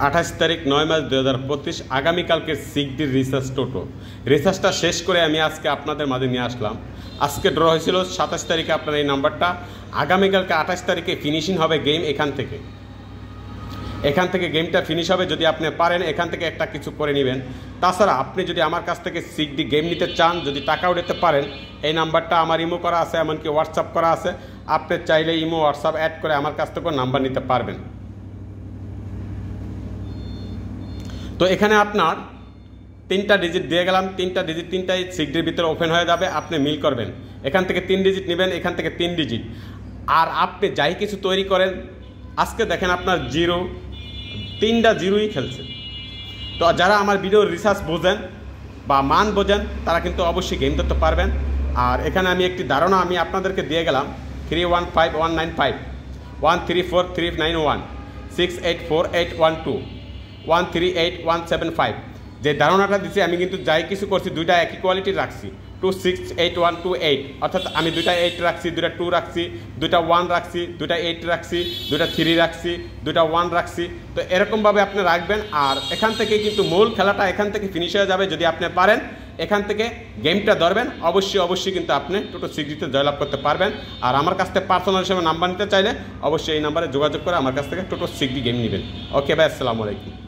28 তারিখ 9 মার্চ 2025 আগামীকালকে সিগডির রিসার্চ টোটো রিসার্চটা শেষ করে আমি আজকে আপনাদের মাঝে নিয়ে আসলাম। আজকে ড্র হয়েছিল 27 তারিখে আপনার এই নাম্বারটা, আগামীকালকে 28 তারিখে ফিনিশিং হবে গেম। এখান থেকে গেমটা ফিনিশ হবে। যদি আপনি পারেন এখান থেকে একটা কিছু করে নেবেন। তাছাড়া আপনি যদি আমার কাছ থেকে সিগডি গেম নিতে চান, যদি টাকাও নিতে পারেন, এই নাম্বারটা আমার ইমো করা আছে, এমনকি হোয়াটসঅ্যাপ করা আছে। আপনি চাইলে ইমো হোয়াটসঅ্যাপ অ্যাড করে আমার কাছ থেকে নাম্বার নিতে পারবেন। তো এখানে আপনার 3টা ডিজিট দিয়ে গেলাম, 3টা ডিজিট 3টাই সিগডির ভিতরে ওপেন হয়ে যাবে। আপনি মিল করবেন, এখান থেকে 3 ডিজিট নেবেন, এখান থেকে 3 ডিজিট। আর আপনি যাই কিছু তৈরি করেন, আজকে দেখেন আপনার 3টা জিরোই খেলছে। তো যারা আমার ভিডিওর রিসার্চ বোঝেন বা মান বোঝেন তারা কিন্তু অবশ্যই গেম ধরতে পারবেন। আর এখানে আমি একটি ধারণা আমি আপনাদেরকে দিয়ে গেলাম, 315195 134391 684812 138175। যে ধারণাটা দিচ্ছি আমি কিন্তু যাই কিছু করছি দুইটা একই কোয়ালিটির রাখছি, 268128। অর্থাৎ আমি দুইটা 8 রাখছি, দুইটা 2 রাখছি, দুইটা 1 রাখছি, দুইটা 8 রাখছি, দুইটা 3 রাখছি, দুইটা 1 রাখছি। তো এরকমভাবে আপনি রাখবেন। আর এখান থেকে কিন্তু মূল খেলাটা এখান থেকে ফিনিশ হয়ে যাবে। যদি আপনি পারেন এখান থেকে গেমটা ধরবেন, অবশ্যই কিন্তু আপনি টোটো সিগডিতে জয়লাভ করতে পারবেন। আর আমার কাছ থেকে পার্সোনাল হিসেবে নাম্বার নিতে চাইলে অবশ্যই এই নাম্বারে যোগাযোগ করে আমার কাছ থেকে টোটো সিগডি গেম নেবেন। ওকে ভাই, আসসালামু আলাইকুম।